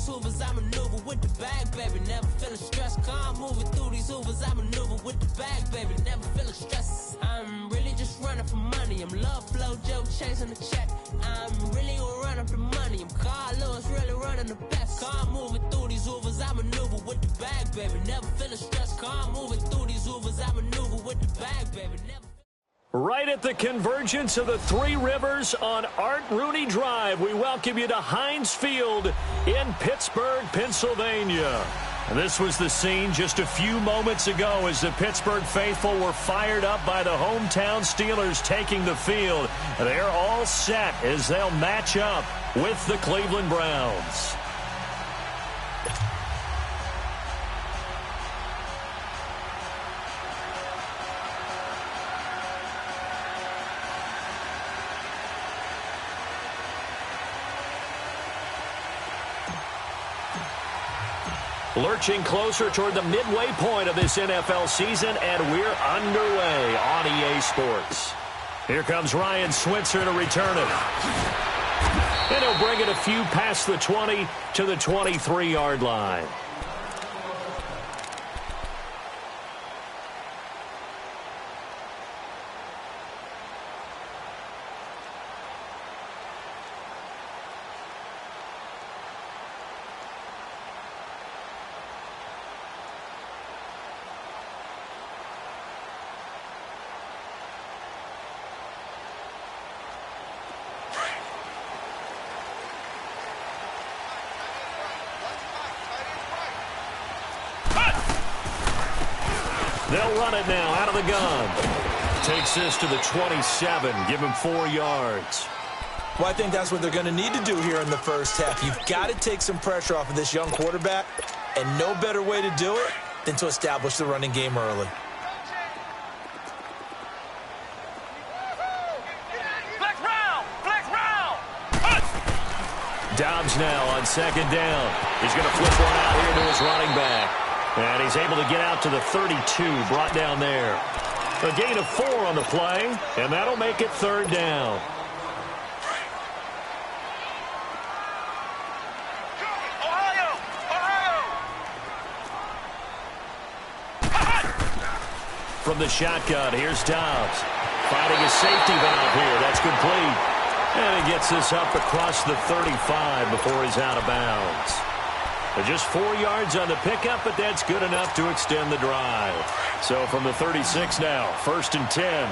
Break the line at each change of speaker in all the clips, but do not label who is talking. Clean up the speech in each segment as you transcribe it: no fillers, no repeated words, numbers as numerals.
these hoovers, I maneuver with the bag, baby. Never feeling stressed. Calm moving through these hoovers, I maneuver with the bag, baby. Never feeling stressed. I'm really just running for money. I'm love flow, Joe chasing the check. I'm really gonna run up the money. I'm Carl Lewis, really running the best. Calm moving through these hoovers, I maneuver with the bag, baby. Never feeling stressed. Calm moving through these hoovers, I maneuver with the bag, baby. Never.
Right at the convergence of the Three Rivers on Art Rooney Drive, we welcome you to Heinz Field in Pittsburgh, Pennsylvania. And this was the scene just a few moments ago as the Pittsburgh faithful were fired up by the hometown Steelers taking the field. They're all set as they'll match up with the Cleveland Browns. Lurching closer toward the midway point of this NFL season, and we're underway on EA Sports. Here comes Ryan Switzer to return it. And he'll bring it a few past the 20 to the 23-yard line. They'll run it now out of the gun. Takes this to the 27. Give him 4 yards.
Well, I think that's what they're going to need to do here in the first half. You've got to take some pressure off of this young quarterback, and no better way to do it than to establish the running game early.
Dobbs now on second down. He's going to flip one out here to his running back. And he's able to get out to the 32, brought down there. A gain of 4 on the play, and that'll make it third down. From the shotgun, here's Dobbs. Finding a safety valve here. That's complete. And he gets this up across the 35 before he's out of bounds. Just 4 yards on the pickup, but that's good enough to extend the drive. So from the 36 now, 1st and 10.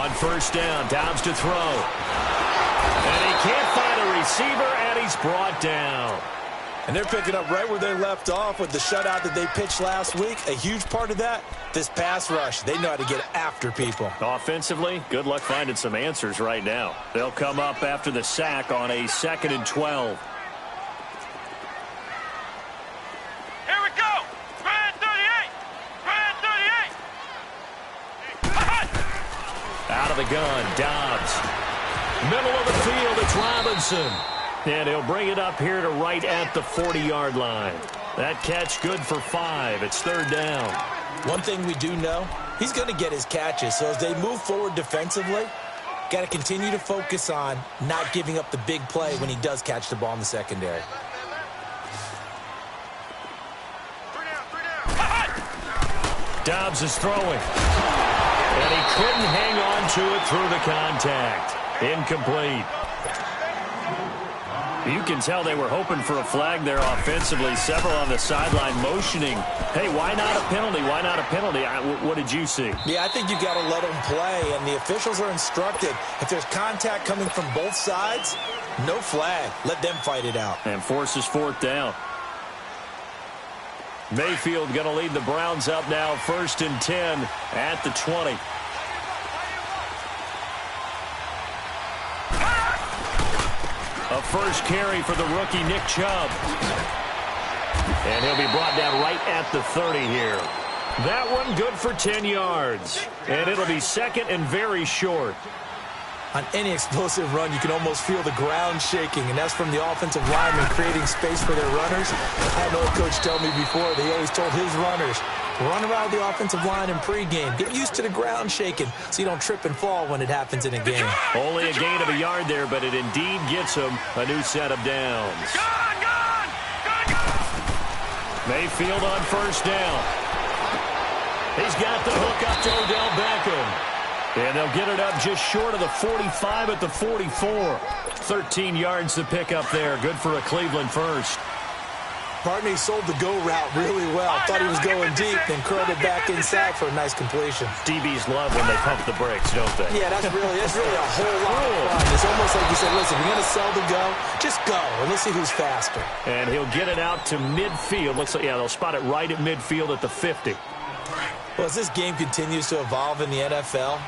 On first down, Dobbs to throw. And he can't find a receiver, and he's brought down.
And they're picking up right where they left off with the shutout that they pitched last week. A huge part of that, this pass rush. They know how to get after people.
Offensively, good luck finding some answers right now. They'll come up after the sack on a 2nd and 12.
Here we go. Grand 38. Grand 38.
Out of the gun, Dobbs. Middle of the field, it's Robinson. And he'll bring it up here to right at the 40-yard line. That catch good for 5. It's third down.
One thing we do know, he's going to get his catches. So as they move forward defensively, got to continue to focus on not giving up the big play when he does catch the ball in the secondary.
Dobbs is throwing. And he couldn't hang on to it through the contact. Incomplete. You can tell they were hoping for a flag there offensively. Several on the sideline motioning. Hey, why not a penalty? Why not a penalty? What did you see?
Yeah, I think you got to let them play, and the officials are instructed. If there's contact coming from both sides, no flag. Let them fight it out.
And forces 4th down. Mayfield going to lead the Browns up now, 1st and 10 at the 20. A first carry for the rookie, Nick Chubb. And he'll be brought down right at the 30 here. That one good for 10 yards. And it'll be 2nd and very short.
On any explosive run, you can almost feel the ground shaking, and that's from the offensive linemen creating space for their runners. I had an old coach tell me before that he always told his runners, Run around the offensive line in pregame. Get used to the ground shaking so you don't trip and fall when it happens in a game.
Only a gain of a yard there, but it indeed gets him a new set of downs. Mayfield on first down. He's got the hook up to Odell Beckham. And they'll get it up just short of the 45 at the 44. 13 yards to pick up there. Good for a Cleveland first.
Partner, he sold the go route really well. Thought he was going deep, then curled it back inside for a nice completion.
DBs love when they pump the brakes, don't they?
Yeah, that's really a whole lot of fun. It's almost like you said, listen, we're going to sell the go. Just go, and let's see who's faster.
And he'll get it out to midfield. Looks like, yeah, they'll spot it right at midfield at the 50.
Well, as this game continues to evolve in the NFL,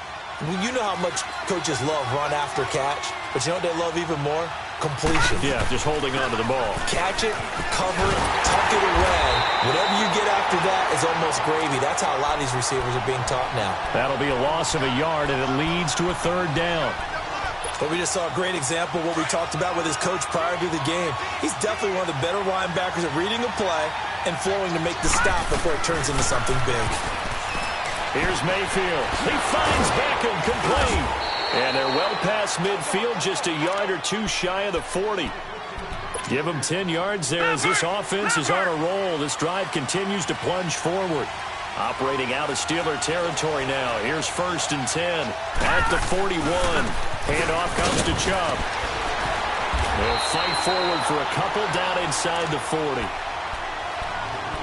you know how much coaches love run after catch, but you know what they love even more? Completion.
Yeah, just holding on to the ball.
Catch it, cover it, tuck it away. Whatever you get after that is almost gravy. That's how a lot of these receivers are being taught now.
That'll be a loss of a yard, and it leads to a third down.
But we just saw a great example of what we talked about with his coach prior to the game. He's definitely one of the better linebackers at reading a play and flowing to make the stop before it turns into something big.
Here's Mayfield. He finds Beckham complete. And they're well past midfield, just a yard or two shy of the 40. Give them 10 yards there as this offense is on a roll. This drive continues to plunge forward. Operating out of Steeler territory now. Here's 1st and 10 at the 41. Handoff comes to Chubb. They'll fight forward for a couple down inside the 40.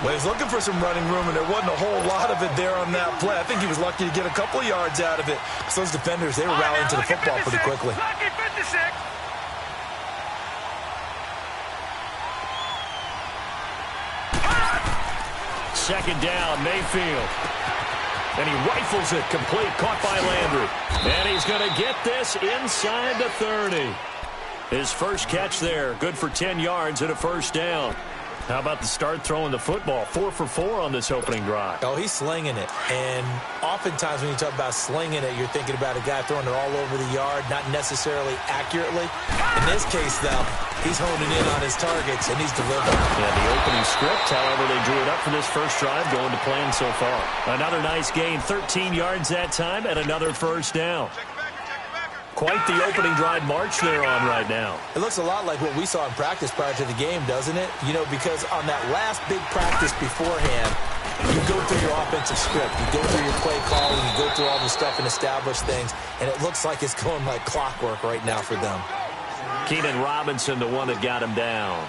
Well, he's looking for some running room, and there wasn't a whole lot of it there on that play. I think he was lucky to get a couple of yards out of it. Because those defenders, they were rallying to the football pretty quickly.
Second down, Mayfield. And he rifles it complete, caught by Landry. And he's going to get this inside the 30. His first catch there, good for 10 yards and a first down. How about the start throwing the football? 4 for 4 on this opening drive.
Oh, he's slinging it. And oftentimes when you talk about slinging it, you're thinking about a guy throwing it all over the yard, not necessarily accurately. In this case, though, he's honing in on his targets, and he's delivering.
Yeah, the opening script, however, they drew it up for this first drive, going to plan so far. Another nice gain, 13 yards that time, and another first down. Quite the opening drive march they're on right now.
It looks a lot like what we saw in practice prior to the game, doesn't it? You know, because on that last big practice beforehand, you go through your offensive script. You go through your play calling. You go through all the stuff and establish things. And it looks like it's going like clockwork right now for them.
Keenan Robinson, the one that got him down.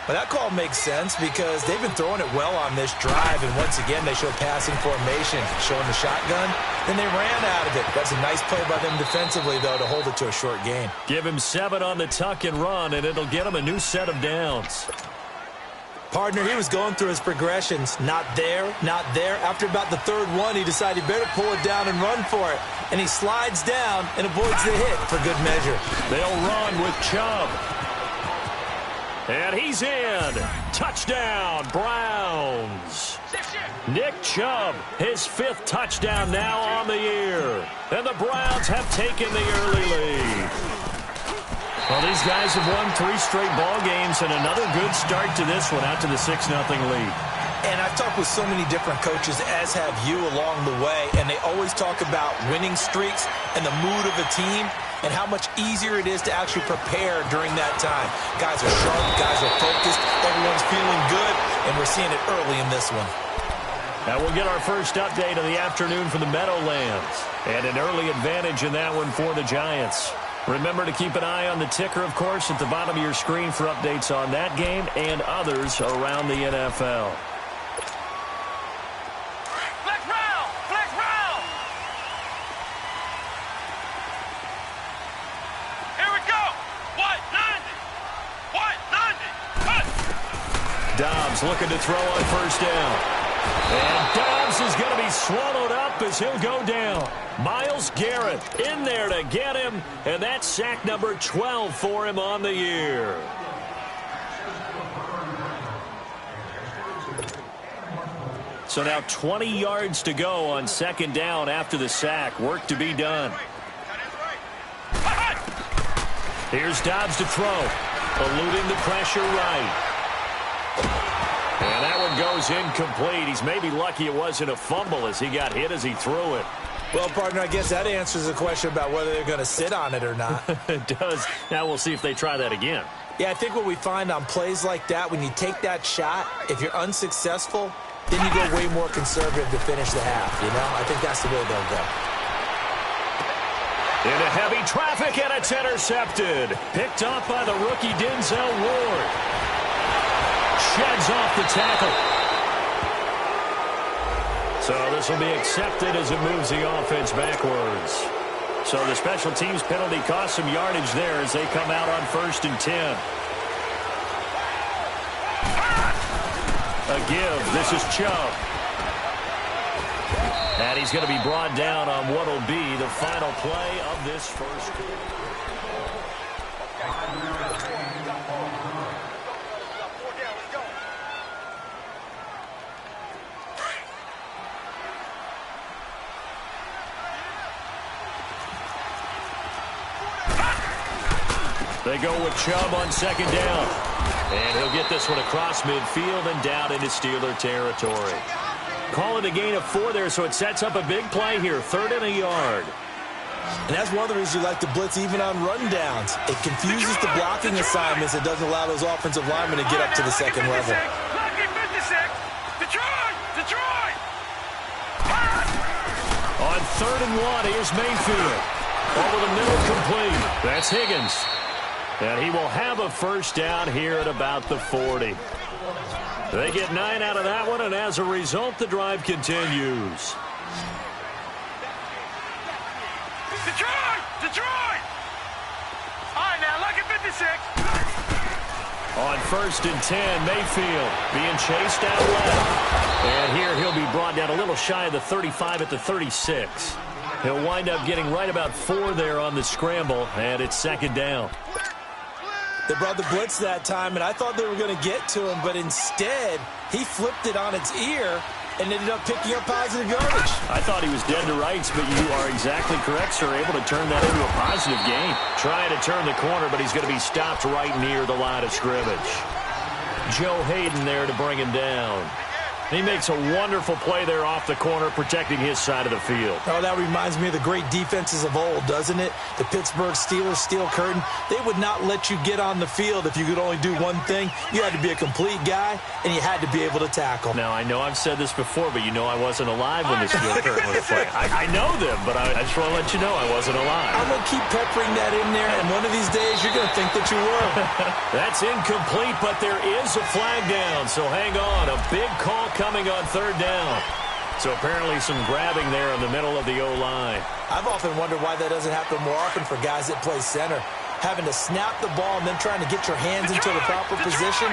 But that call makes sense because they've been throwing it well on this drive, and once again they show passing formation, showing the shotgun. Then they ran out of it. That's a nice play by them defensively, though, to hold it to a short gain.
Give him 7 on the tuck and run, and it'll get him a new set of downs.
Partner, he was going through his progressions. Not there, not there. After about the third one, he decided he better pull it down and run for it. And he slides down and avoids the hit for good measure.
They'll run with Chubb. And he's in. Touchdown, Browns. Nick Chubb, his 5th touchdown now on the year. And the Browns have taken the early lead. Well, these guys have won 3 straight ball games and another good start to this one out to the 6-0 lead.
And I've talked with so many different coaches, as have you along the way, and they always talk about winning streaks and the mood of a team and how much easier it is to actually prepare during that time. Guys are sharp, guys are focused, everyone's feeling good, and we're seeing it early in this one.
Now we'll get our first update of the afternoon from the Meadowlands. And an early advantage in that one for the Giants. Remember to keep an eye on the ticker, of course, at the bottom of your screen for updates on that game and others around the NFL. Dobbs looking to throw on first down. And Dobbs is going to be swallowed up as he'll go down. Myles Garrett in there to get him, and that's sack number 12 for him on the year. So now 20 yards to go on second down after the sack. Work to be done. Here's Dobbs to throw. Eluding the pressure right. And that one goes throws incomplete. He's maybe lucky it wasn't a fumble as he got hit as he threw it.
Well, partner, I guess that answers the question about whether they're going to sit on it or not.
It does. Now we'll see if they try that again.
Yeah, I think what we find on plays like that, when you take that shot, if you're unsuccessful, then you go way more conservative to finish the half, you know? I think that's the way they'll go.
Into heavy traffic, and it's intercepted. Picked up by the rookie Denzel Ward. Sheds off the tackle. So this will be accepted as it moves the offense backwards. So the special teams penalty cost some yardage there as they come out on 1st and 10. A give. This is Chubb. And he's going to be brought down on what will be the final play of this first quarter. They go with Chubb on 2nd down. And he'll get this one across midfield and down into Steeler territory. Call it a gain of 4 there, so it sets up a big play here. 3rd and a yard.
And that's one of the reasons you like to blitz even on rundowns. It confuses the blocking assignments. It doesn't allow those offensive linemen to get up to the second level.
On 3rd and 1, here's Mayfield. Over the middle, complete. That's Higgins. And he will have a first down here at about the 40. They get 9 out of that one, and as a result, the drive continues.
Detroit! All right, now, look at 56.
On 1st and 10, Mayfield being chased out left. And here he'll be brought down a little shy of the 35 at the 36. He'll wind up getting right about 4 there on the scramble, and it's 2nd down.
They brought the blitz that time, and I thought they were going to get to him, but instead, he flipped it on its ear and ended up picking up positive yardage.
I thought he was dead to rights, but you are exactly correct, sir. Able to turn that into a positive gain. Trying to turn the corner, but he's going to be stopped right near the line of scrimmage. Joe Hayden there to bring him down. He makes a wonderful play there off the corner, protecting his side of the field.
Oh, that reminds me of the great defenses of old, doesn't it? The Pittsburgh Steelers steel curtain. They would not let you get on the field if you could only do one thing. You had to be a complete guy, and you had to be able to tackle.
Now, I know I've said this before, but you know I wasn't alive when the steel curtain was playing. I know them, but I just want to let you know I wasn't alive.
I'm going to keep peppering that in there, and one of these days you're going to think that you were.
That's incomplete, but there is a flag down, so hang on. A big call coming on 3rd down. So apparently some grabbing there in the middle of the O-line.
I've often wondered why that doesn't happen more often for guys that play center. Having to snap the ball and then trying to get your hands into the proper position,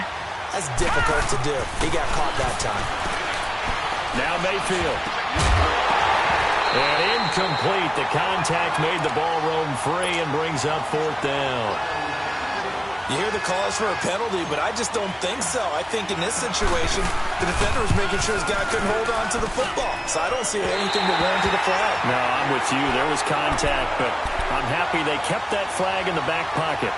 that's difficult to do. He got caught that time.
Now Mayfield. And incomplete. The contact made the ball roam free and brings up 4th down.
You hear the calls for a penalty, but I just don't think so. I think in this situation, the defender was making sure his guy couldn't hold on to the football. So I don't see anything that warranted the flag.
No, I'm with you. There was contact, but I'm happy they kept that flag in the back pocket.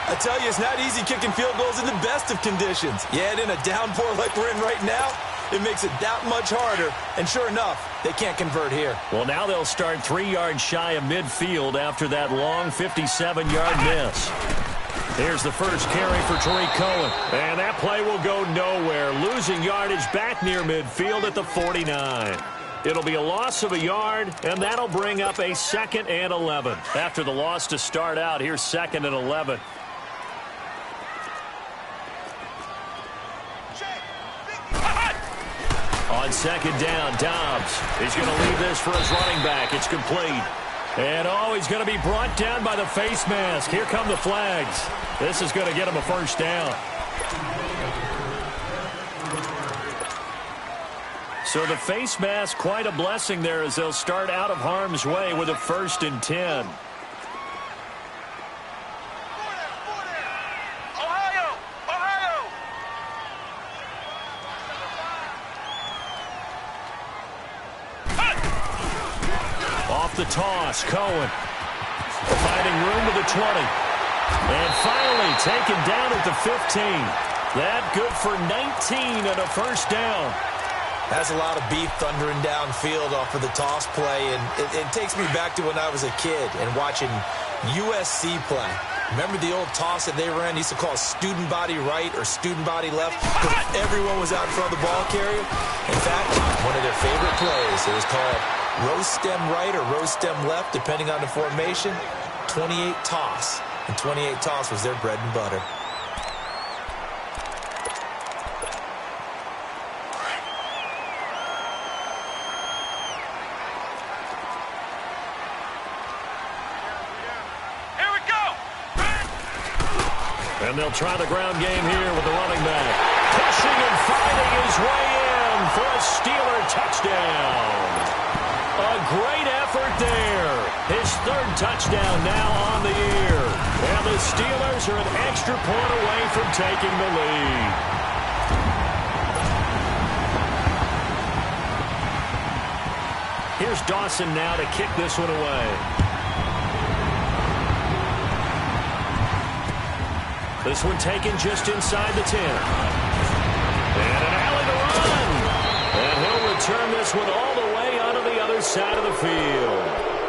I tell you, it's not easy kicking field goals in the best of conditions. Yet in a downpour like we're in right now, it makes it that much harder. And sure enough, they can't convert here.
Well, now they'll start 3 yards shy of midfield after that long 57-yard miss. Here's the first carry for Tariq Cohen. And that play will go nowhere, losing yardage back near midfield at the 49. It'll be a loss of a yard, and that'll bring up a 2nd and 11. After the loss to start out, here's 2nd and 11. On 2nd down, Dobbs. He's going to leave this for his running back. It's complete. And, he's going to be brought down by the face mask. Here come the flags. This is going to get him a first down. So the face mask, quite a blessing there as they'll start out of harm's way with a 1st and 10. The toss, Cohen finding room to the 20. And finally taken down at the 15. That good for 19 and a first down.
That's a lot of beef thundering downfield off of the toss play, and it takes me back to when I was a kid and watching USC play. Remember the old toss that they ran? They used to call student body right or student body left because everyone was out in front of the ball carrier. In fact, one of their favorite plays, it was called rose stem right or rose stem left, depending on the formation, 28 toss. And 28 toss was their bread and butter.
And they'll try the ground game here with the running back. Pushing and fighting his way in for a Steeler touchdown. A great effort there. His third touchdown now on the year. And the Steelers are an extra point away from taking the lead. Here's Dawson now to kick this one away. This one taken just inside the 10. And an alley to run. And he'll return this one all the way onto the other side of the field.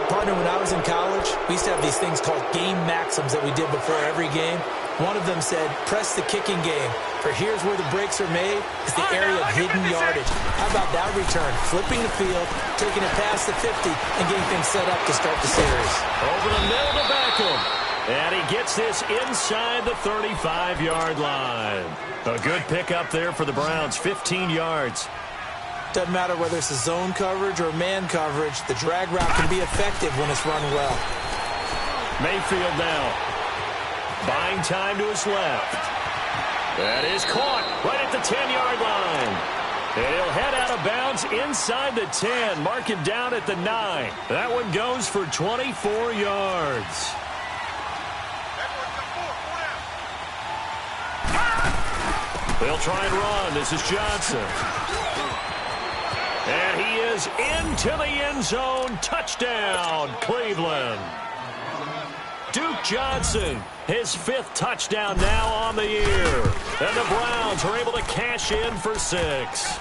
Partner, when I was in college, we used to have these things called game maxims that we did before every game. One of them said, press the kicking game, for here's where the breaks are made, is the area of hidden yardage. How about that return? Flipping the field, taking it past the 50, and getting things set up to start the series.
Over the middle to Beckham. And he gets this inside the 35-yard line. A good pickup there for the Browns, 15 yards.
Doesn't matter whether it's a zone coverage or man coverage, the drag route can be effective when it's run well.
Mayfield now. Buying time to his left. That is caught right at the 10-yard line. And he'll head out of bounds inside the 10. Mark him down at the 9. That one goes for 24 yards. They'll try and run. This is Johnson. And he is into the end zone. Touchdown, Cleveland. Duke Johnson, his 5th touchdown now on the year. And the Browns are able to cash in for 6.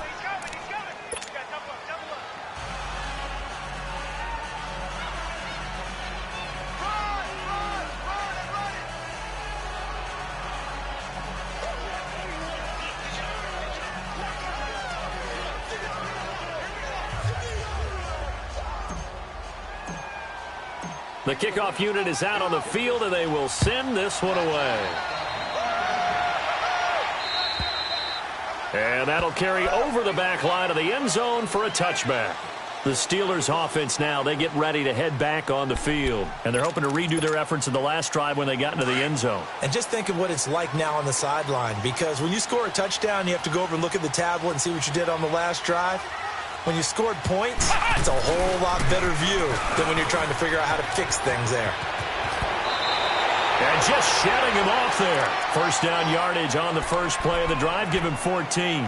The kickoff unit is out on the field, and they will send this one away. And that'll carry over the back line of the end zone for a touchback. The Steelers' offense now, they get ready to head back on the field. And they're hoping to redo their efforts in the last drive when they got into the end zone.
And just think of what it's like now on the sideline, because when you score a touchdown, you have to go over and look at the tablet and see what you did on the last drive. When you scored points, it's a whole lot better view than when you're trying to figure out how to fix things there.
And just shutting him off there. First down yardage on the first play of the drive. Give him 14.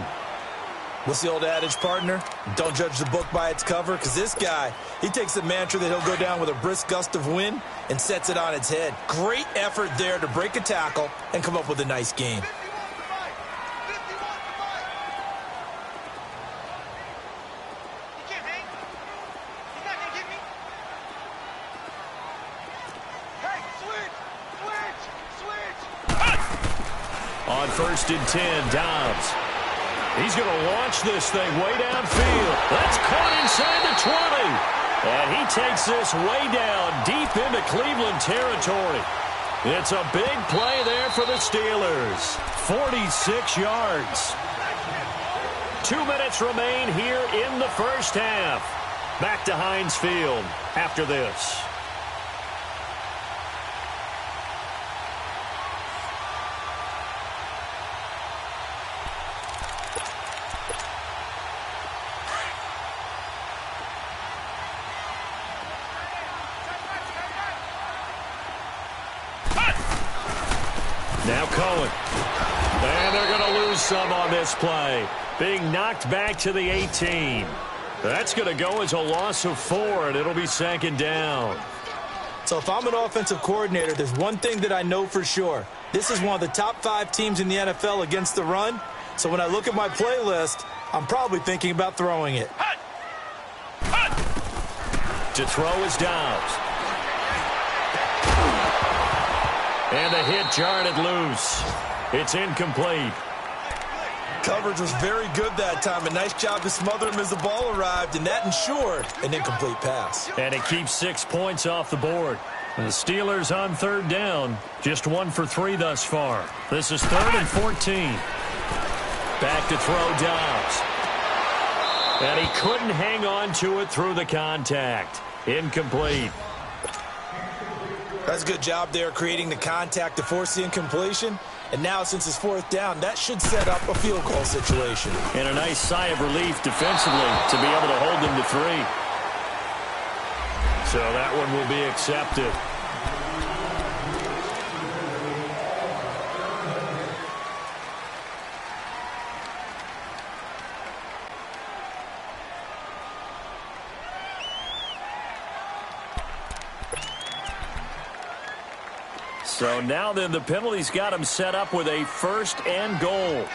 What's the old adage, partner? Don't judge the book by its cover, because this guy, he takes the mantra that he'll go down with a brisk gust of wind and sets it on its head. Great effort there to break a tackle and come up with a nice game.
On 1st and 10, Dobbs. He's going to launch this thing way downfield. That's caught inside the 20. And he takes this way down deep into Cleveland territory. It's a big play there for the Steelers. 46 yards. 2 minutes remain here in the first half. Back to Heinz Field after this. Now Cohen. And they're going to lose some on this play. Being knocked back to the 18. That's going to go as a loss of 4, and it'll be 2nd down.
So if I'm an offensive coordinator, there's one thing that I know for sure. This is one of the top 5 teams in the NFL against the run. So when I look at my playlist, I'm probably thinking about throwing it.
To throw is Dawgs. And the hit jarred it loose. It's incomplete.
Coverage was very good that time. A nice job to smother him as the ball arrived, and that ensured an incomplete pass.
And it keeps 6 points off the board. And the Steelers on 3rd down. Just 1 for 3 thus far. This is 3rd and 14. Back to throw Dawgs. And he couldn't hang on to it through the contact. Incomplete.
That's a good job there creating the contact to force the incompletion. And now, since it's 4th down, that should set up a field goal situation.
And a nice sigh of relief defensively to be able to hold them to 3. So that one will be accepted. So now then, the penalty's got him set up with a 1st and goal.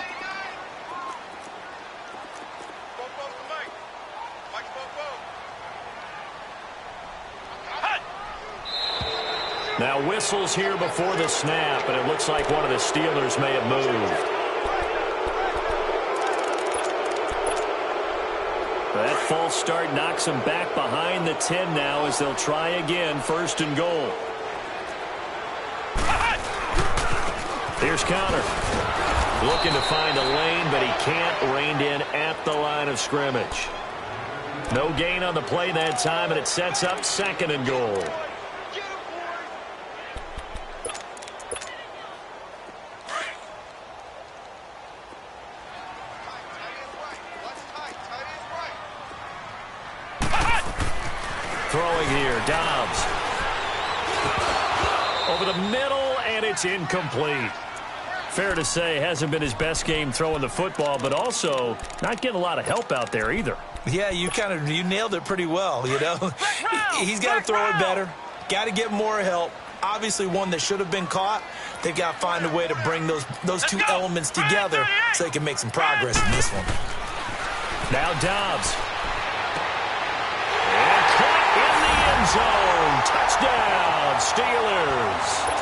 Now whistles here before the snap, and it looks like one of the Steelers may have moved. That false start knocks them back behind the 10 now as they'll try again, 1st and goal. Here's Connor. Looking to find a lane, but he can't. Reined in at the line of scrimmage. No gain on the play that time, and it sets up 2nd and goal. Throwing here, Dobbs. Over the middle, and it's incomplete. Fair to say, hasn't been his best game throwing the football, but also not getting a lot of help out there either.
Yeah, you nailed it pretty well, you know. He's got to throw it better. Got to get more help. Obviously one that should have been caught. They've got to find a way to bring those 2 elements together so they can make some progress in this one.
Now Dobbs. And caught in the end zone. Touchdown, Steelers.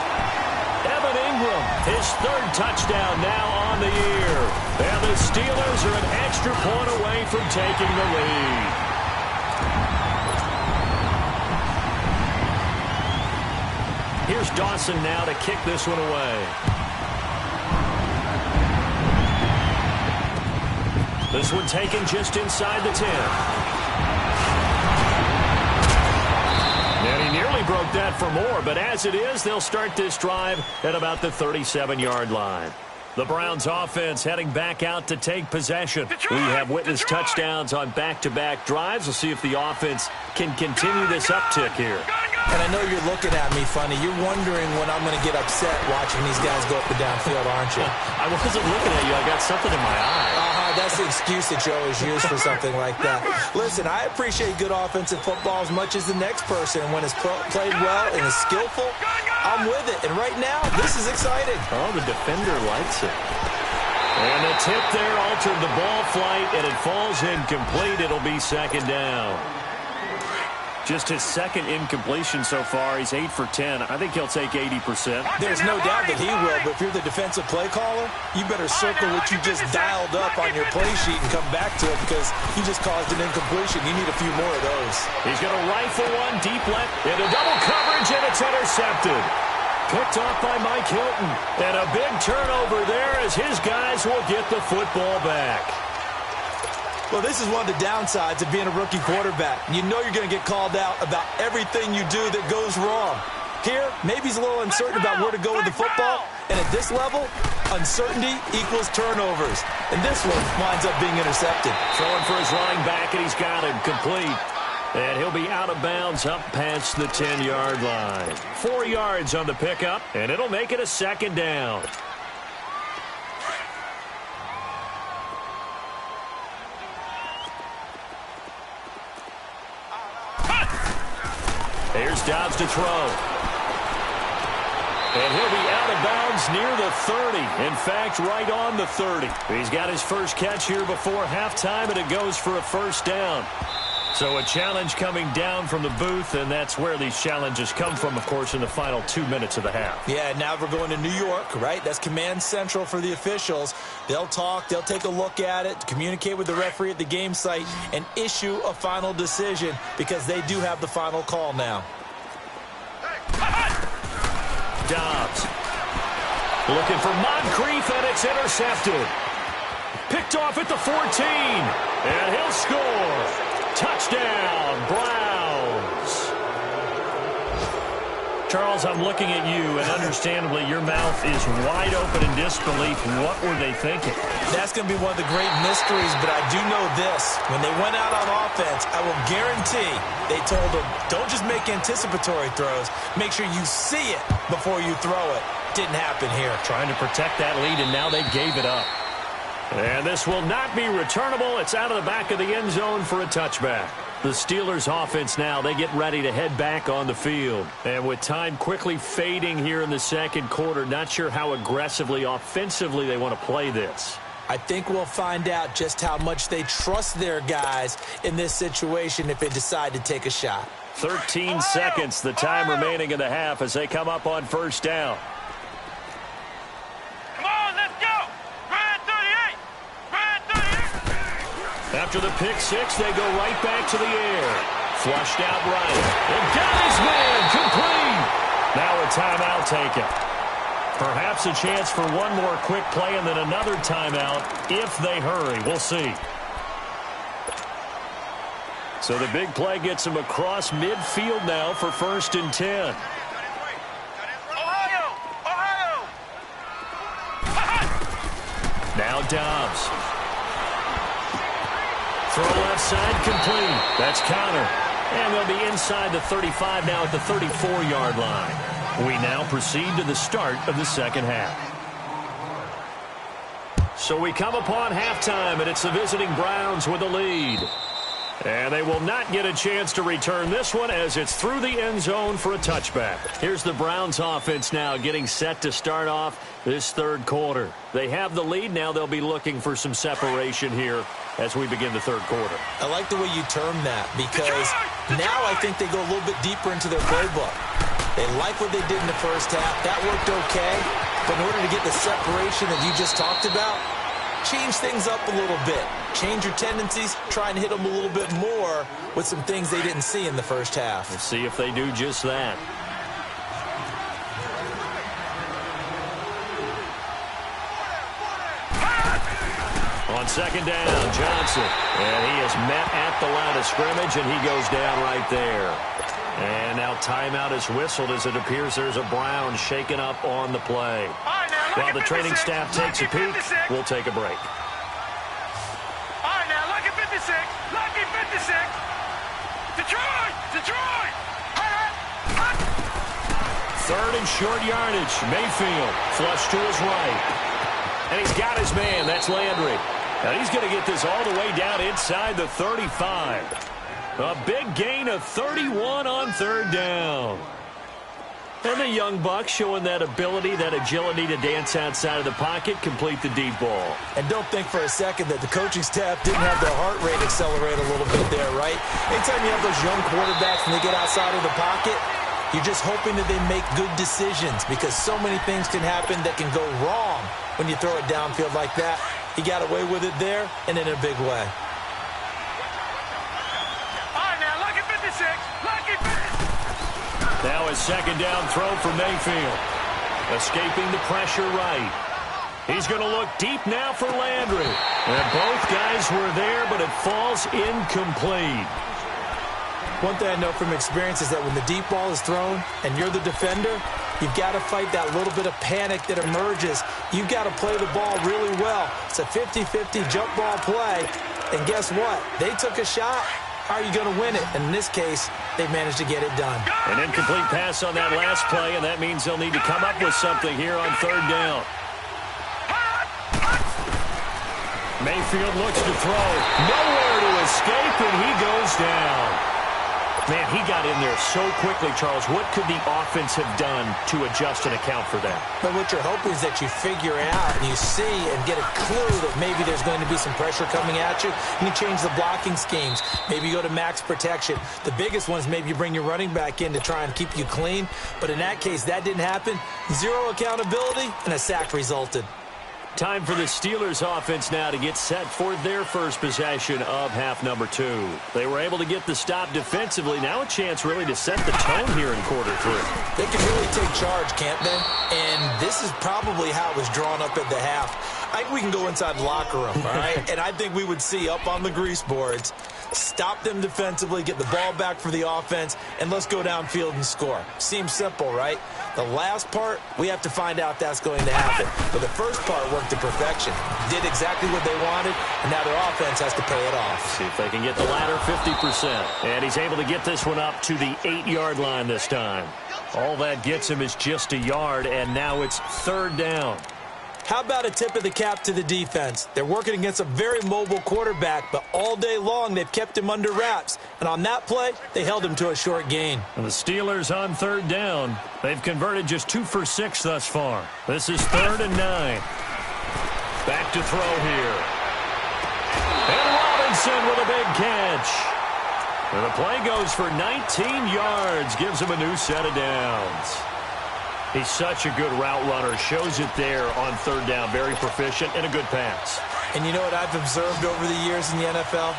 Evan Ingram, his 3rd touchdown now on the year. And the Steelers are an extra point away from taking the lead. Here's Dawson now to kick this one away. This one taken just inside the 10. And he nearly broke that for more, but as it is, they'll start this drive at about the 37-yard line. The Browns offense heading back out to take possession. We have witnessed touchdowns on back-to-back drives. We'll see if the offense can continue this uptick here.
And I know you're looking at me funny. You're wondering when I'm going to get upset watching these guys go up and down field, aren't you?
I wasn't looking at you. I got something in my eye.
That's the excuse that you always use for something like that. Listen, I appreciate good offensive football as much as the next person. When it's played well and is skillful, I'm with it. And right now, this is exciting.
Oh, the defender likes it. And the tip there altered the ball flight, and it falls incomplete. It'll be 2nd down. Just his 2nd incompletion so far. He's 8 for 10. I think he'll take 80%.
There's no doubt that he will, but if you're the defensive play caller, you better circle what you just dialed up on your play sheet and come back to it because you just caused an incompletion. You need a few more of those.
He's going to rifle one deep left into double coverage, and it's intercepted. Picked off by Mike Hilton. And a big turnover there as his guys will get the football back.
Well, this is one of the downsides of being a rookie quarterback. You know you're going to get called out about everything you do that goes wrong. Here, maybe he's a little uncertain about where to go with the football. And at this level, uncertainty equals turnovers. And this one winds up being intercepted.
Throwing for his running back, and he's got him complete. And he'll be out of bounds up past the 10-yard line. 4 yards on the pickup, and it'll make it a 2nd down. Here's Dobbs to throw. And he'll be out of bounds near the 30. In fact, right on the 30. He's got his first catch here before halftime, and it goes for a first down. So a challenge coming down from the booth, and that's where these challenges come from, of course, in the final 2 minutes of the half.
Yeah, now we're going to New York, right? That's command central for the officials. They'll talk, they'll take a look at it, communicate with the referee at the game site, and issue a final decision because they do have the final call now.
Dobbs looking for Moncrief, and it's intercepted. Picked off at the 14, and he'll score. Touchdown, Browns. Charles, I'm looking at you, and understandably your mouth is wide open in disbelief. What were they thinking?
That's going to be one of the great mysteries, but I do know this. When they went out on offense, I will guarantee they told them, don't just make anticipatory throws. Make sure you see it before you throw it. Didn't happen here.
Trying to protect that lead, and now they gave it up. And this will not be returnable. It's out of the back of the end zone for a touchback. The Steelers offense now, they get ready to head back on the field. And with time quickly fading here in the second quarter, not sure how aggressively, offensively they want to play this.
I think we'll find out just how much they trust their guys in this situation if they decide to take a shot.
13 seconds, the time remaining in the half as they come up on first down. After the pick six, they go right back to the air. Flushed out right. And got his man complete. Now a timeout taken. Perhaps a chance for one more quick play and then another timeout if they hurry. We'll see. So the big play gets him across midfield now for 1st and 10. Now Dobbs. Throw left side complete. That's counter. And they'll be inside the 35 now at the 34-yard line. We now proceed to the start of the second half. So we come upon halftime, and it's the visiting Browns with the lead. And they will not get a chance to return this one as it's through the end zone for a touchback. Here's the Browns offense now getting set to start off this third quarter. They have the lead. Now they'll be looking for some separation here as we begin the third quarter.
I like the way you term that because now I think they go a little bit deeper into their playbook. They like what they did in the first half. That worked okay. But in order to get the separation that you just talked about, change things up a little bit. Change your tendencies, try and hit them a little bit more with some things they didn't see in the first half.
We'll see if they do just that. On second down, Johnson. And he is met at the line of scrimmage, and he goes down right there. And now timeout is whistled as it appears there's a Brown shaken up on the play. While the training staff takes a peek, we'll take a break.
All right, now, lucky 56. Lucky 56. Detroit! Detroit!
Third and short yardage. Mayfield flush to his right. And he's got his man. That's Landry. And he's going to get this all the way down inside the 35. A big gain of 31 on third down. And the young buck showing that ability, that agility to dance outside of the pocket, complete the deep ball.
And don't think for a second that the coaching staff didn't have their heart rate accelerate a little bit there, right? Anytime you have those young quarterbacks and they get outside of the pocket, you're just hoping that they make good decisions because so many things can happen that can go wrong when you throw it downfield like that. He got away with it there and in a big way.
Now a second down throw for Mayfield. Escaping the pressure right. He's going to look deep now for Landry. And both guys were there, but it falls incomplete.
One thing I know from experience is that when the deep ball is thrown and you're the defender, you've got to fight that little bit of panic that emerges. You've got to play the ball really well. It's a 50-50 jump ball play. And guess what? They took a shot. How are you going to win it? And in this case, they managed to get it done.
An incomplete pass on that last play, and that means they'll need to come up with something here on third down. Mayfield looks to throw. Nowhere to escape, and he goes down. Man, he got in there so quickly, Charles. What could the offense have done to adjust and account for that?
But what you're hoping is that you figure out and you see and get a clue that maybe there's going to be some pressure coming at you, and you change the blocking schemes. Maybe you go to max protection. The biggest one is maybe you bring your running back in to try and keep you clean. But in that case, that didn't happen. Zero accountability, and a sack resulted.
Time for the Steelers offense now to get set for their first possession of half number 2. They were able to get the stop defensively. Now a chance really to set the tone here in quarter 3.
They can really take charge, can't they? And this is probably how it was drawn up at the half. I think we can go inside the locker room, all right? And I think we would see up on the grease boards, stop them defensively, get the ball back for the offense, and let's go downfield and score. Seems simple, right? The last part, we have to find out that's going to happen. But the first part worked to perfection. Did exactly what they wanted, and now their offense has to pay it off.
See if they can get the latter 50%. And he's able to get this one up to the 8-yard line this time. All that gets him is just a yard, and now it's 3rd down.
How about a tip of the cap to the defense? They're working against a very mobile quarterback, but all day long they've kept him under wraps. And on that play, they held him to a short gain.
And the Steelers on 3rd down. They've converted just 2 for 6 thus far. This is 3rd and 9. Back to throw here. And Robinson with a big catch. And the play goes for 19 yards. Gives him a new set of downs. He's such a good route runner. Shows it there on 3rd down. Very proficient and a good pass.
And you know what I've observed over the years in the NFL?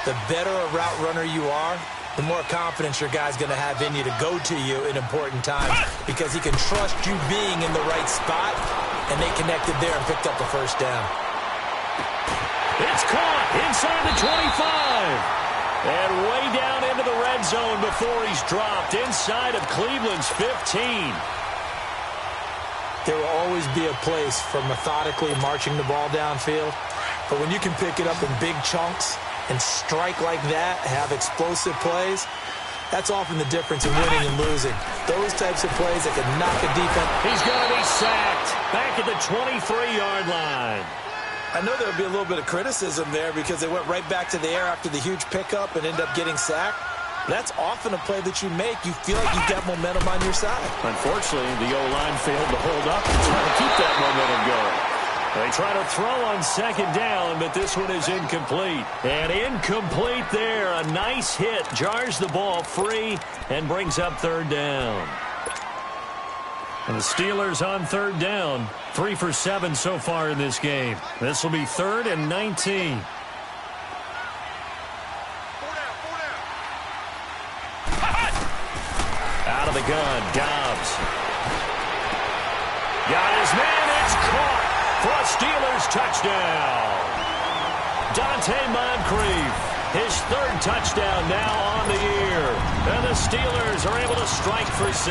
The better a route runner you are, the more confidence your guy's going to have in you to go to you in important times because he can trust you being in the right spot, and they connected there and picked up the first down.
It's caught inside the 25. And way down into the red zone before he's dropped inside of Cleveland's 15.
There will always be a place for methodically marching the ball downfield. But when you can pick it up in big chunks and strike like that, have explosive plays, that's often the difference in winning and losing. Those types of plays that can knock a defense.
He's going to be sacked back at the 23-yard line.
I know there would be a little bit of criticism there because they went right back to the air after the huge pickup and ended up getting sacked. That's often a play that you make. You feel like you've got momentum on your side.
Unfortunately, the O-line failed to hold up and try to keep that momentum going. They try to throw on 2nd down, but this one is incomplete. And incomplete there. A nice hit. Jars the ball free and brings up 3rd down. And the Steelers on 3rd down. 3 for 7 so far in this game. This will be 3rd and 19. Out of the gun, Dobbs. Got his man, it's caught for a Steelers touchdown. Dante Moncrief, his 3rd touchdown now on the year. And the Steelers are able to strike for 6.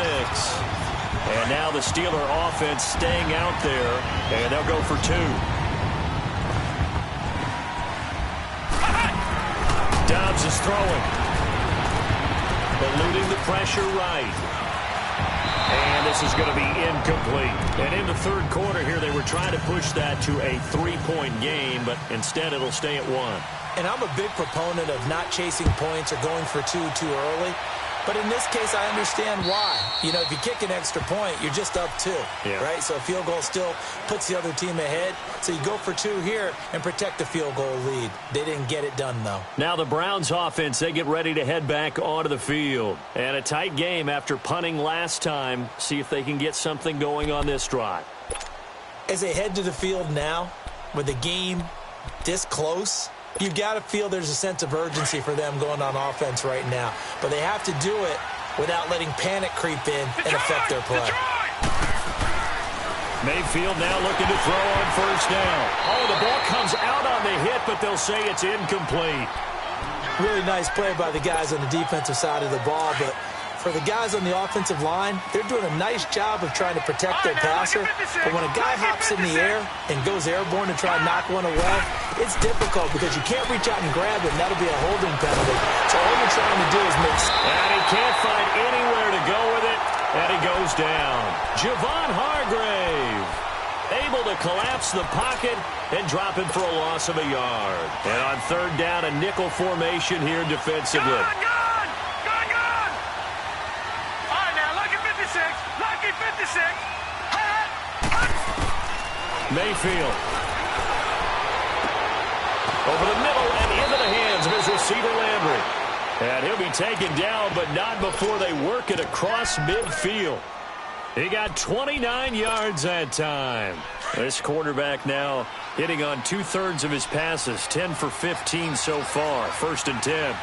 And now the Steeler offense staying out there, and they'll go for 2. Dobbs is throwing. Eluding the pressure right. And this is going to be incomplete. And in the 3rd quarter here, they were trying to push that to a 3-point game, but instead it'll stay at 1.
And I'm a big proponent of not chasing points or going for 2 too early. But in this case, I understand why. You know, if you kick an extra point, you're just up 2, right? So a field goal still puts the other team ahead. So you go for 2 here and protect the field goal lead. They didn't get it done, though.
Now the Browns offense, they get ready to head back onto the field. And a tight game after punting last time. See if they can get something going on this drive.
As they head to the field now, with the game this close, you've got to feel there's a sense of urgency for them going on offense right now. But they have to do it without letting panic creep in and affect their play.
Mayfield now looking to throw on 1st down. Oh, the ball comes out on the hit, but they'll say it's incomplete.
Really nice play by the guys on the defensive side of the ball, but for the guys on the offensive line, they're doing a nice job of trying to protect their passer. But when a guy hops in the air and goes airborne to try and knock one away, it's difficult because you can't reach out and grab it, and that'll be a holding penalty. So all you're trying to do is make...
And he can't find anywhere to go with it, and he goes down. Javon Hargrave able to collapse the pocket and drop it for a loss of a yard. And on 3rd down, a nickel formation here defensively.
Gun!
Mayfield. Over the middle and into the hands of his receiver, Landry. And he'll be taken down, but not before they work it across midfield. He got 29 yards that time. This quarterback now hitting on 2/3 of his passes, 10 for 15 so far. 1st and 10.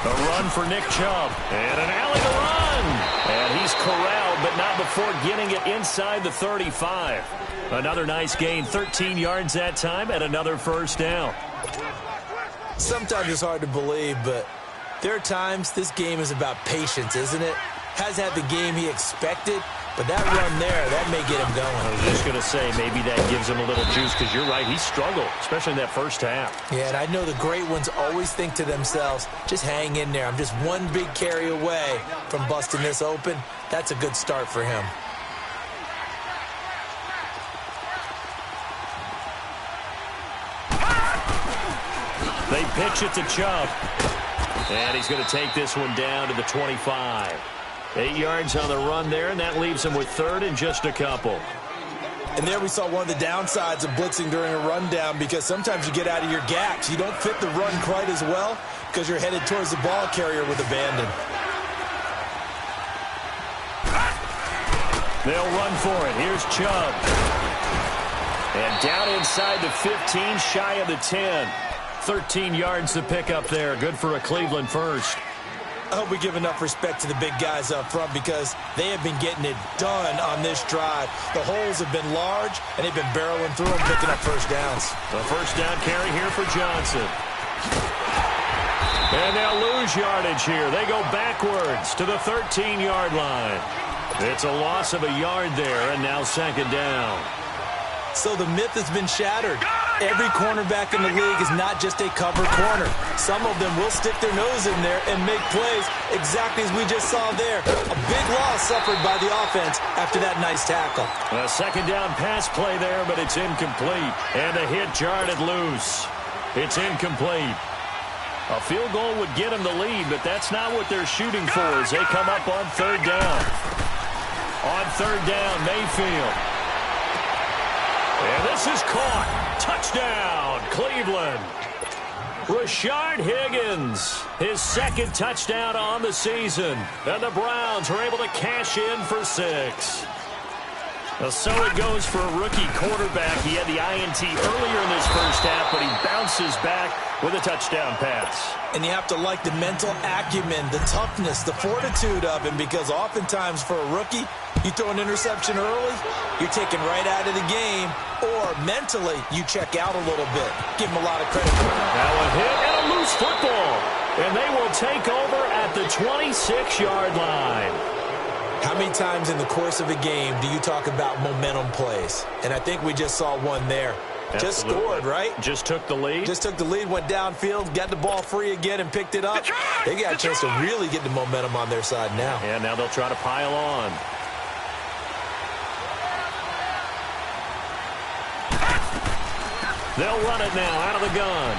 A run for Nick Chubb. And an alley to run. And he's corralled, but not before getting it inside the 35. Another nice gain, 13 yards that time, and another 1st down.
Sometimes it's hard to believe, but there are times this game is about patience, isn't it? Hasn't had the game he expected, but that run there, that may get him going.
I was just going to say, maybe that gives him a little juice, because you're right, he struggled, especially in that first half.
Yeah, and I know the great ones always think to themselves, just hang in there. I'm just one big carry away from busting this open. That's a good start for him.
They pitch it to Chubb. And he's going to take this one down to the 25. 8 yards on the run there, and that leaves him with 3rd and just a couple.
And there we saw one of the downsides of blitzing during a rundown, because sometimes you get out of your gaps. You don't fit the run quite as well because you're headed towards the ball carrier with abandon.
They'll run for it. Here's Chubb. And down inside the 15, shy of the 10. 13 yards to pick up there. Good for a Cleveland first.
I hope we give enough respect to the big guys up front, because they have been getting it done on this drive. The holes have been large, and they've been barreling through them, picking up 1st downs.
The 1st down carry here for Johnson. And they'll lose yardage here. They go backwards to the 13-yard line. It's a loss of a yard there, and now 2nd down.
So the myth has been shattered. Every cornerback in the league is not just a cover corner. Some of them will stick their nose in there and make plays, exactly as we just saw there. A big loss suffered by the offense after that nice tackle.
A 2nd down pass play there, but it's incomplete. And the hit jarred it loose. It's incomplete. A field goal would get them the lead, but that's not what they're shooting for as they come up on 3rd down. On 3rd down, Mayfield. And this is caught. Touchdown, Cleveland. Rashard Higgins, his 2nd touchdown on the season. And the Browns are able to cash in for 6. So it goes for a rookie quarterback. He had the INT earlier in this first half, but he bounces back with a touchdown pass.
And you have to like the mental acumen, the toughness, the fortitude of him, because oftentimes for a rookie, you throw an interception early, you're taken right out of the game, or mentally you check out a little bit. Give him a lot of credit for that.
Now a hit and a loose football. And they will take over at the 26-yard line.
How many times in the course of a game do you talk about momentum plays? And I think we just saw one there.
Absolutely.
Just scored, right?
Just took the lead.
Just took the lead, went downfield, got the ball free again, and picked it up. They got a chance to really get the momentum on their side now.
And now they'll try to pile on. They'll run it now out of the gun.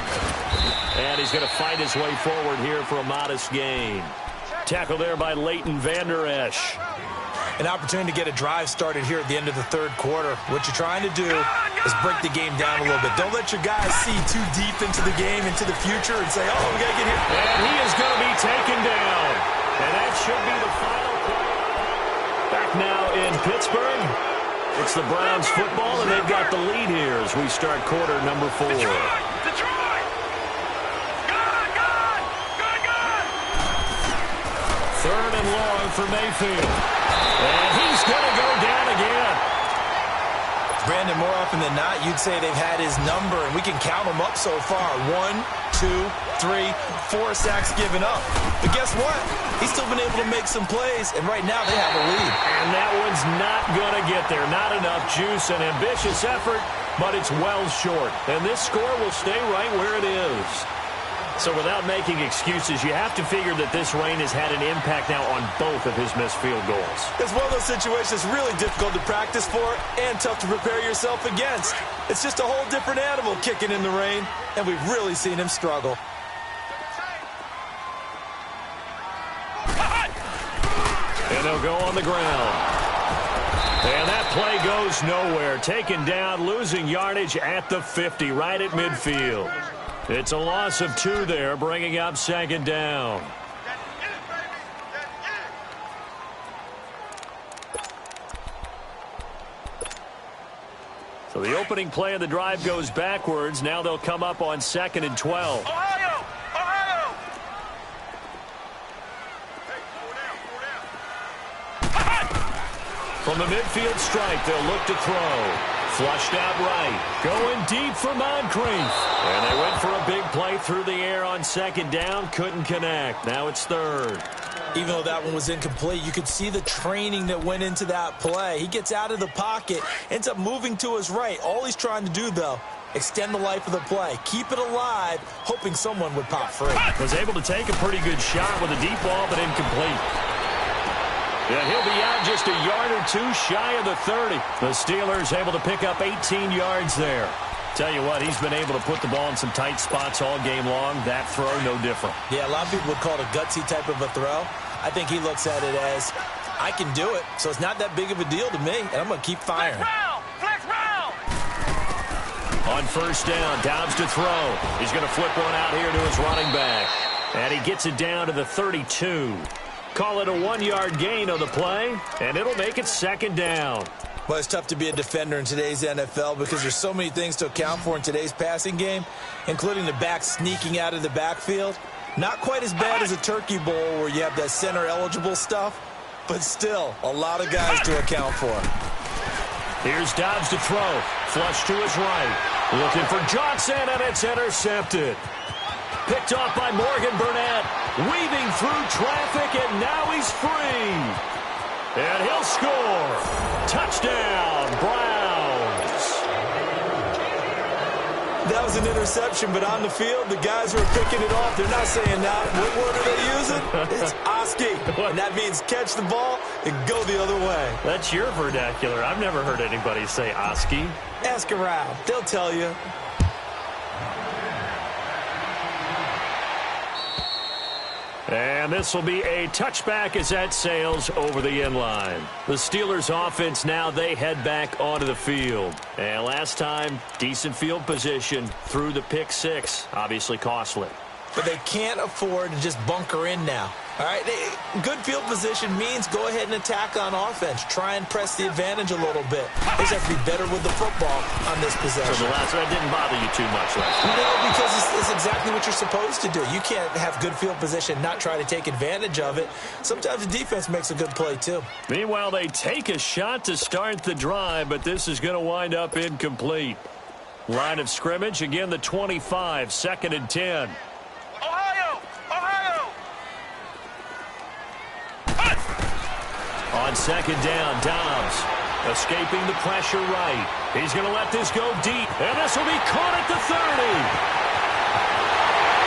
And he's going to fight his way forward here for a modest gain. Tackle there by Leighton Vander Esch.
An opportunity to get a drive started here at the end of the 3rd quarter. What you're trying to do is break the game down a little bit. Don't let your guys see too deep into the game, into the future, and say, oh, we got to get here.
And he is going to be taken down. And that should be the final play. Back now in Pittsburgh. It's the Browns football, and they've got the lead here as we start quarter number 4.
Detroit! Good!
3rd and long for Mayfield. And he's going to go down again.
Brandon, more often than not, you'd say they've had his number, and we can count them up so far. 1, 2, 3, 4 sacks given up. But guess what? He's still been able to make some plays, and right now they have a lead.
And that one's not going to get there. Not enough juice, an ambitious effort, but it's well short. And this score will stay right where it is. So without making excuses, you have to figure that this rain has had an impact now on both of his missed field goals.
It's one of those situations really difficult to practice for and tough to prepare yourself against. It's just a whole different animal kicking in the rain, and we've really seen him struggle. And
they'll go on the ground. And that play goes nowhere. Taken down, losing yardage at the 50, right at midfield. It's a loss of 2 there, bringing up second down. So the opening play of the drive goes backwards. Now they'll come up on 2nd and 12.
Ohio! Ohio!
From the midfield strike, they'll look to throw. Flushed out right. Going deep for Moncrief. And they went for a big play through the air on 2nd down. Couldn't connect. Now it's 3rd.
Even though that one was incomplete, you could see the training that went into that play. He gets out of the pocket, ends up moving to his right. All he's trying to do, though, extend the life of the play. Keep it alive, hoping someone would pop free.
Was able to take a pretty good shot with a deep ball, but incomplete. Yeah, he'll be out just a yard or 2 shy of the 30. The Steelers able to pick up 18 yards there. Tell you what, he's been able to put the ball in some tight spots all game long. That throw, no different.
Yeah, a lot of people would call it a gutsy type of a throw. I think he looks at it as, I can do it, so it's not that big of a deal to me, and I'm going to keep firing.
Flex round!
On 1st down, Dobbs to throw. He's going to flip one out here to his running back. And he gets it down to the 32. Call it a 1-yard gain on the play, and it'll make it 2nd down.
Well, it's tough to be a defender in today's NFL because there's so many things to account for in today's passing game, including the back sneaking out of the backfield. Not quite as bad as a turkey bowl where you have that center-eligible stuff, but still a lot of guys to account for.
Here's Dobbs to throw. Flush to his right. Looking for Johnson, and it's intercepted. Picked off by Morgan Burnett. Weaving through traffic, and now he's free. And he'll score. Touchdown, Browns.
That was an interception, but on the field, the guys who are picking it off, they're not saying that. What word are they using? It's Oski. And that means catch the ball and go the other way.
That's your vernacular. I've never heard anybody say Oski.
Ask around. They'll tell you.
And this will be a touchback as that sails over the end line. The Steelers offense now, they head back onto the field. And last time, decent field position through the pick 6. Obviously costly.
But they can't afford to just bunker in now. All right, good field position means go ahead and attack on offense. Try and press the advantage a little bit. They just have to be better with the football on this possession.
So the last one didn't bother you too much last time.
No, because it's exactly what you're supposed to do. You can't have good field position, not try to take advantage of it. Sometimes the defense makes a good play, too.
Meanwhile, they take a shot to start the drive, but this is going to wind up incomplete. Line of scrimmage, again, the 25, 2nd and 10.
Ohio! Ohio!
On 2nd down, Dobbs escaping the pressure right. He's going to let this go deep, and this will be caught at the 30.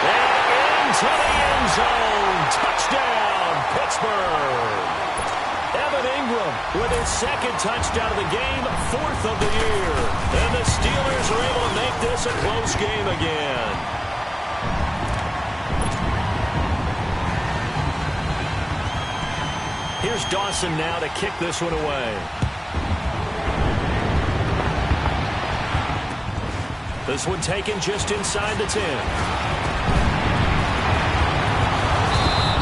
And into the end zone. Touchdown, Pittsburgh. Evan Ingram with his 2nd touchdown of the game, 4th of the year. And the Steelers are able to make this a close game again. Here's Dawson now to kick this one away. This one taken just inside the 10.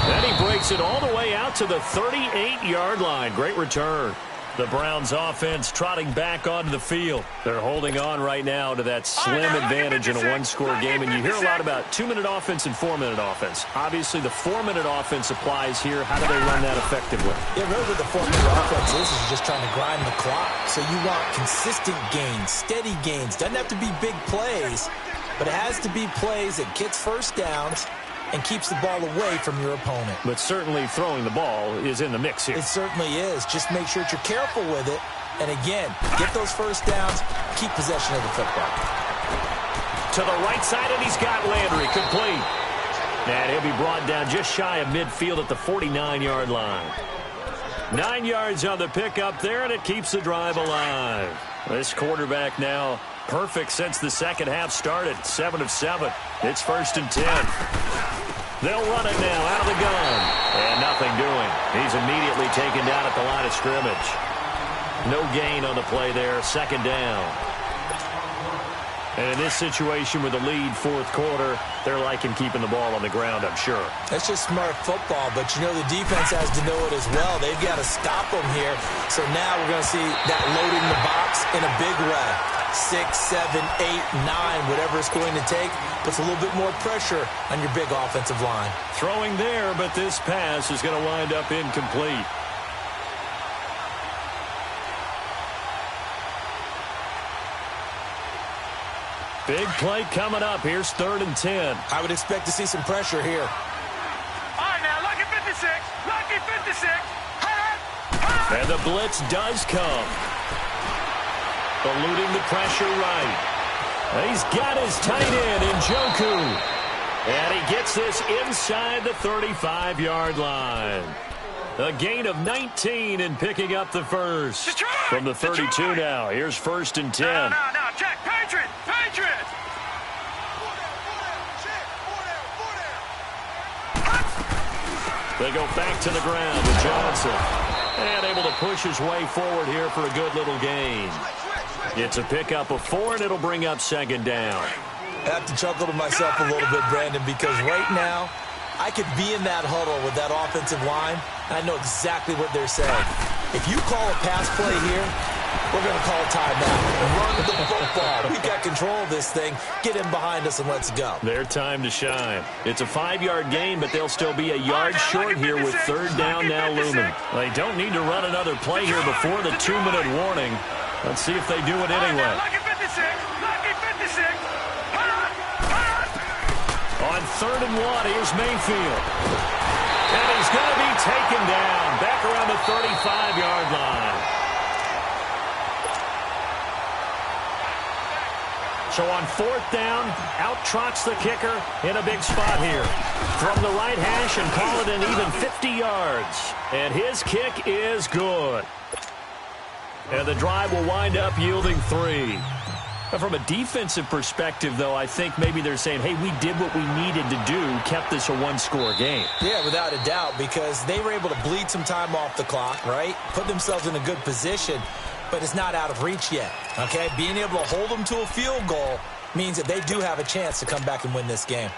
Then he breaks it all the way out to the 38-yard line. Great return. The Browns offense trotting back onto the field. They're holding on right now to that slim advantage in a 1-score game. And you hear a lot about 2-minute offense and 4-minute offense. Obviously, the 4-minute offense applies here. How do they run that effectively?
Yeah, really what the 4-minute offense is just trying to grind the clock. So you want consistent gains, steady gains. Doesn't have to be big plays, but it has to be plays that gets first downs and keeps the ball away from your opponent.
But certainly throwing the ball is in the mix here.
It certainly is. Just make sure that you're careful with it. And again, get those first downs, keep possession of the football.
To the right side, and he's got Landry complete. And he'll be brought down just shy of midfield at the 49-yard line. 9 yards on the pickup there, and it keeps the drive alive. This quarterback now perfect since the second half started. 7 of 7. It's 1st and 10. They'll run it now out of the gun. And nothing doing. He's immediately taken down at the line of scrimmage. No gain on the play there. Second down. And in this situation with the lead fourth quarter, they're liking keeping the ball on the ground, I'm sure.
That's just smart football, but you know the defense has to know it as well. They've got to stop them here. So now we're going to see that loading the box in a big way. 6, 7, 8, 9, whatever it's going to take, puts a little bit more pressure on your big offensive line.
Throwing there, but this pass is going to wind up incomplete. Big play coming up. Here's 3rd and 10.
I would expect to see some pressure here.
All right, now, lucky 56. Lucky 56.
And the blitz does come. Eluding the pressure right. He's got his tight end in Njoku. And he gets this inside the 35-yard line. A gain of 19 and picking up the first.
Detroit!
From the 32
Detroit!
now. Here's 1st and 10.
No, check. Patriots! Patriots!
They go back to the ground with Johnson. And able to push his way forward here for a good little gain. It's a pickup of 4, and it'll bring up 2nd down.
I have to chuckle to myself a little bit, Brandon, because right now I could be in that huddle with that offensive line, and I know exactly what they're saying. If you call a pass play here, we're going to call a timeout. Run the football. We've got control of this thing. Get in behind us and let's go.
Their time to shine. It's a 5-yard gain, but they'll still be a yard short here with 3rd down now looming. They don't need to run another play here before the 2-minute warning. Let's see if they do it anyway.
Lucky 56. Lucky 56.
On 3rd and 1, here's Mayfield. And he's going to be taken down back around the 35-yard line. So on 4th down, out trots the kicker in a big spot here. From the right hash and call it an even 50 yards. And his kick is good. And the drive will wind up yielding 3. From a defensive perspective, though, I think maybe they're saying, hey, we did what we needed to do, kept this a 1-score game.
Yeah, without a doubt, because they were able to bleed some time off the clock, right? Put themselves in a good position, but it's not out of reach yet, okay? Being able to hold them to a field goal means that they do have a chance to come back and win this game.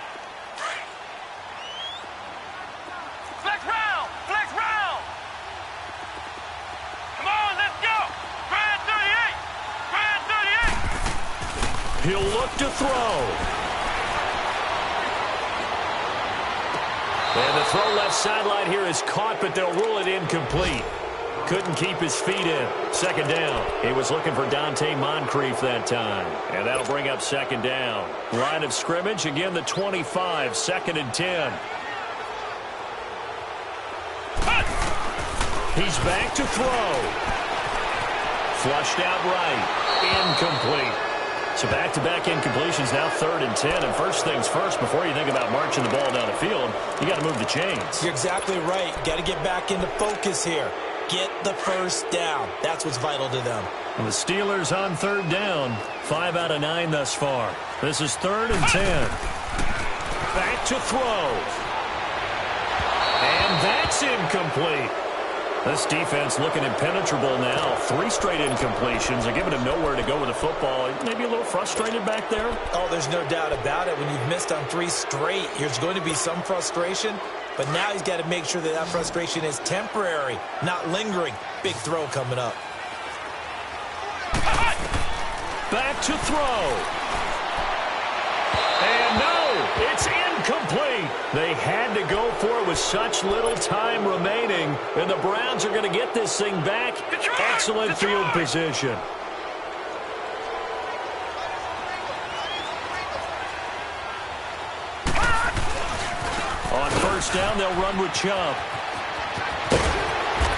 Flex round! Flex round! Come on, let's go! Brand 38! Brand 38!
He'll look to throw. And the throw left sideline here is caught, but they'll rule it incomplete. Couldn't keep his feet in. 2nd down. He was looking for Dante Moncrief that time. And that'll bring up 2nd down. Line of scrimmage, again the 25, 2nd and 10. He's back to throw. Flushed out right. Incomplete. So back-to-back incompletions, now 3rd and 10. And first things first, before you think about marching the ball down the field, you got to move the chains.
You're exactly right. Got to get back into focus here. Get the first down. That's what's vital to them.
And the Steelers on 3rd down. 5 out of 9 thus far. This is 3rd and 10. Back to throw. And that's incomplete. This defense looking impenetrable now. 3 straight incompletions. They're giving him nowhere to go with the football. Maybe a little frustrated back there.
Oh, there's no doubt about it. When you've missed on 3 straight, there's going to be some frustration. But now he's got to make sure that that frustration is temporary, not lingering. Big throw coming up.
Back to throw. And no, it's incomplete. They had to go for it with such little time remaining. And the Browns are going to get this thing back. Excellent field position. On 1st down, they'll run with Chubb.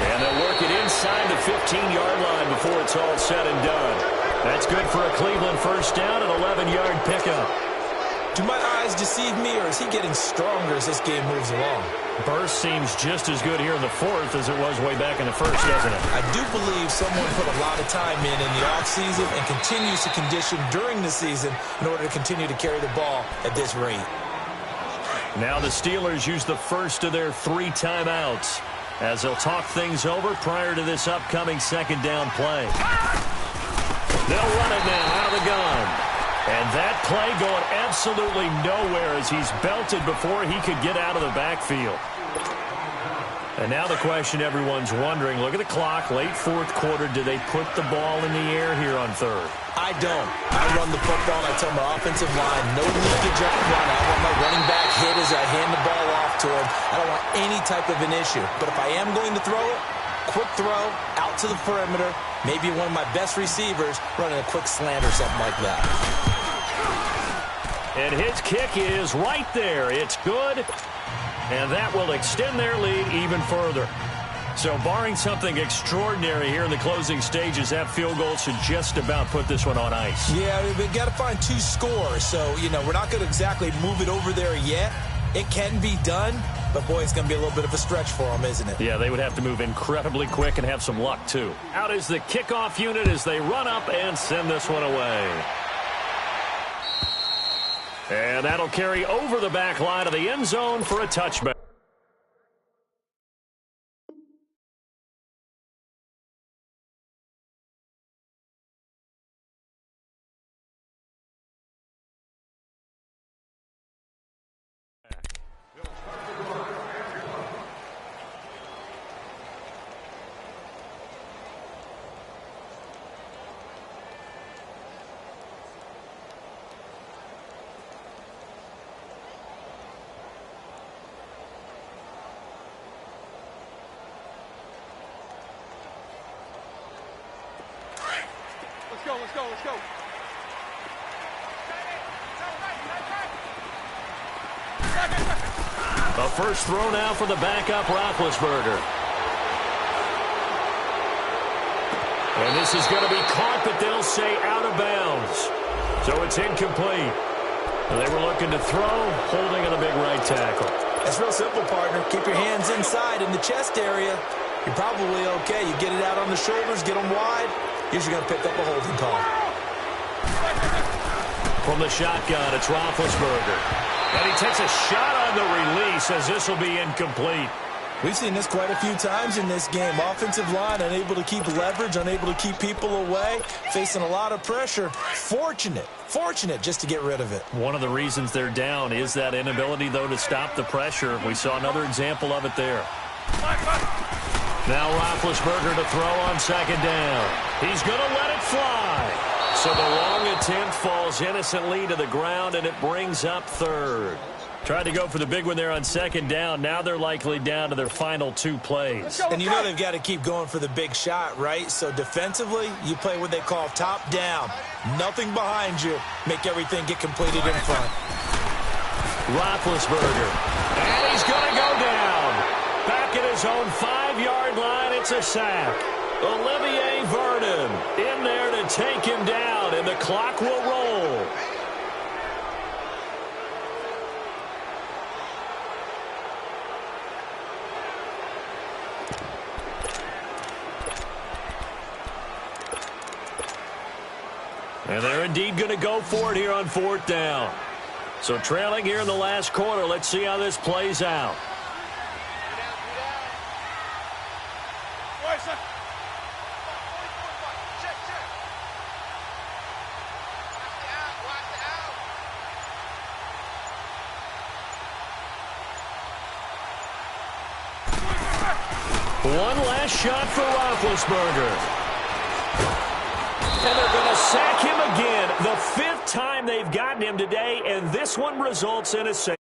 And they'll work it inside the 15-yard line before it's all said and done. That's good for a Cleveland 1st down, an 11-yard pickup.
Do my eyes deceive me, or is he getting stronger as this game moves along?
Burst seems just as good here in the 4th as it was way back in the 1st, doesn't it?
I do believe someone put a lot of time in the offseason and continues to condition during the season in order to continue to carry the ball at this rate.
Now the Steelers use the first of their 3 timeouts as they'll talk things over prior to this upcoming second down play. They'll run it now out of the gun. And that play going absolutely nowhere as he's belted before he could get out of the backfield. And now the question everyone's wondering, look at the clock, late fourth quarter, do they put the ball in the air here on third?
I don't. I run the football, and I tell my offensive line, no leakage up front. I want my running back hit as I hand the ball off to him. I don't want any type of an issue. But if I am going to throw it, quick throw, out to the perimeter, maybe one of my best receivers running a quick slant or something like that.
And his kick is right there. It's good. And that will extend their lead even further. So barring something extraordinary here in the closing stages, that field goal should just about put this one on ice.
Yeah, we've got to find 2 scores. So, we're not going to exactly move it over there yet. It can be done, but, boy, it's going to be a little bit of a stretch for them, isn't it?
Yeah, they would have to move incredibly quick and have some luck, too. Out is the kickoff unit as they run up and send this one away. And that'll carry over the back line of the end zone for a touchback.
Let's go.
A first throw now for the backup Roethlisberger. And this is going to be caught, but they'll say out of bounds. So it's incomplete. They were looking to throw, holding on the big right tackle.
It's real simple, partner. Keep your hands inside in the chest area. You're probably okay. You get it out on the shoulders, get them wide. Usually going to pick up a holding call.
From the shotgun, it's Roethlisberger. And he takes a shot on the release as this will be incomplete.
We've seen this quite a few times in this game. Offensive line unable to keep leverage, unable to keep people away, facing a lot of pressure. Fortunate just to get rid of it.
One of the reasons they're down is that inability, though, to stop the pressure. We saw another example of it there. Now Roethlisberger to throw on second down. He's going to let it fly. So the long attempt falls innocently to the ground, and it brings up third. Tried to go for the big one there on second down. Now they're likely down to their final 2 plays.
And you know they've got to keep going for the big shot, right? So defensively, you play what they call top down. Nothing behind you. Make everything get completed in front.
Roethlisberger. And he's going to go down. Back at his own 5-yard line, it's a sack. Olivier Vernon in there to take him down, and the clock will roll. And they're indeed going to go for it here on 4th down. So trailing here in the last quarter, let's see how this plays out. One last shot for Roethlisberger. And they're going to sack him again. The 5th time they've gotten him today, and this one results in a sack.